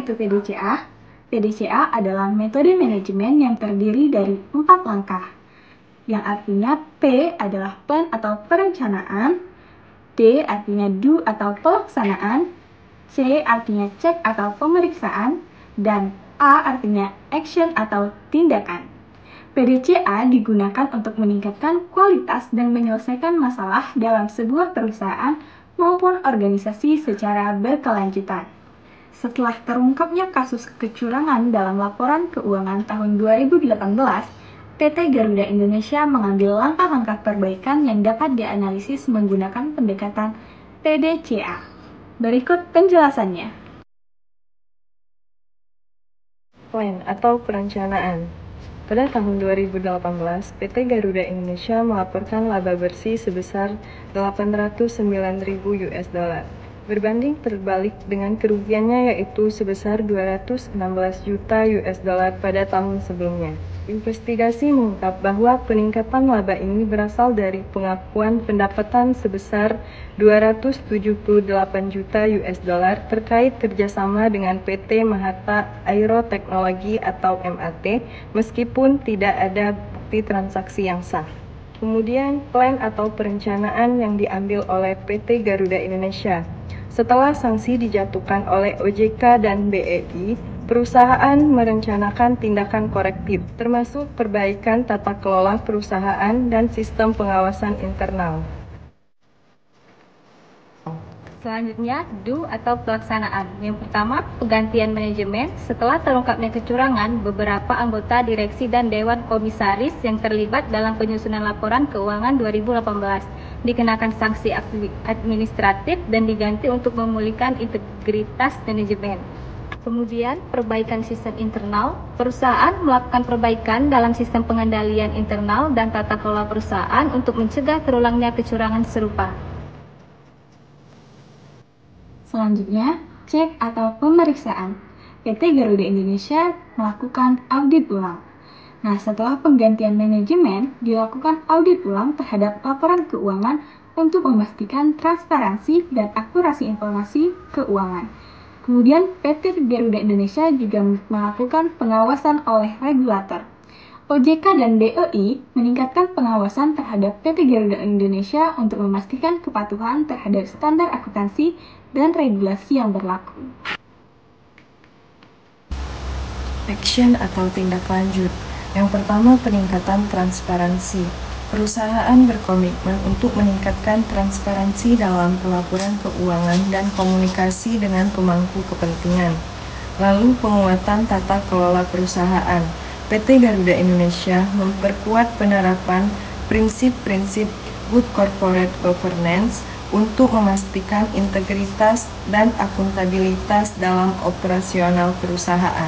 itu PDCA? PDCA adalah metode manajemen yang terdiri dari 4 langkah, yang artinya P adalah plan atau perencanaan, D artinya do atau pelaksanaan, C artinya cek atau pemeriksaan, dan A artinya action atau tindakan. PDCA digunakan untuk meningkatkan kualitas dan menyelesaikan masalah dalam sebuah perusahaan maupun organisasi secara berkelanjutan. Setelah terungkapnya kasus kecurangan dalam laporan keuangan tahun 2018, PT Garuda Indonesia mengambil langkah-langkah perbaikan yang dapat dianalisis menggunakan pendekatan PDCA. Berikut penjelasannya. Plan atau perencanaan. Pada tahun 2018, PT Garuda Indonesia melaporkan laba bersih sebesar 809.000 US dollar. Berbanding terbalik dengan kerugiannya yaitu sebesar 216 juta US dollar pada tahun sebelumnya. Investigasi mengungkap bahwa peningkatan laba ini berasal dari pengakuan pendapatan sebesar 278 juta US dollar terkait kerjasama dengan PT Mahatta Aeroteknologi atau MAT, meskipun tidak ada bukti transaksi yang sah. Kemudian, plan atau perencanaan yang diambil oleh PT Garuda Indonesia. Setelah sanksi dijatuhkan oleh OJK dan BEI, perusahaan merencanakan tindakan korektif, termasuk perbaikan tata kelola perusahaan dan sistem pengawasan internal. Selanjutnya, do atau pelaksanaan. Yang pertama, penggantian manajemen. Setelah terungkapnya kecurangan, beberapa anggota direksi dan dewan komisaris yang terlibat dalam penyusunan laporan keuangan 2018 dikenakan sanksi administratif dan diganti untuk memulihkan integritas manajemen. Kemudian, perbaikan sistem internal. Perusahaan melakukan perbaikan dalam sistem pengendalian internal dan tata kelola perusahaan untuk mencegah terulangnya kecurangan serupa. Selanjutnya, cek atau pemeriksaan. PT Garuda Indonesia melakukan audit ulang. Nah, setelah penggantian manajemen, dilakukan audit ulang terhadap laporan keuangan untuk memastikan transparansi dan akurasi informasi keuangan. Kemudian, PT Garuda Indonesia juga melakukan pengawasan oleh regulator. OJK dan BEI meningkatkan pengawasan terhadap PT Garuda Indonesia untuk memastikan kepatuhan terhadap standar akuntansi dan regulasi yang berlaku. Action atau tindak lanjut. Yang pertama, peningkatan transparansi. Perusahaan berkomitmen untuk meningkatkan transparansi dalam pelaporan keuangan dan komunikasi dengan pemangku kepentingan. Lalu, penguatan tata kelola perusahaan. PT Garuda Indonesia memperkuat penerapan prinsip-prinsip Good Corporate Governance untuk memastikan integritas dan akuntabilitas dalam operasional perusahaan.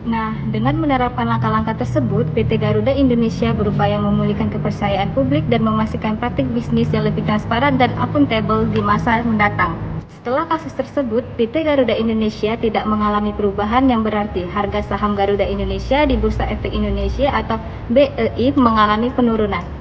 Nah, dengan menerapkan langkah-langkah tersebut, PT Garuda Indonesia berupaya memulihkan kepercayaan publik dan memastikan praktik bisnis yang lebih transparan dan akuntabel di masa mendatang. Setelah kasus tersebut, PT Garuda Indonesia tidak mengalami perubahan yang berarti. Harga saham Garuda Indonesia di Bursa Efek Indonesia atau BEI mengalami penurunan.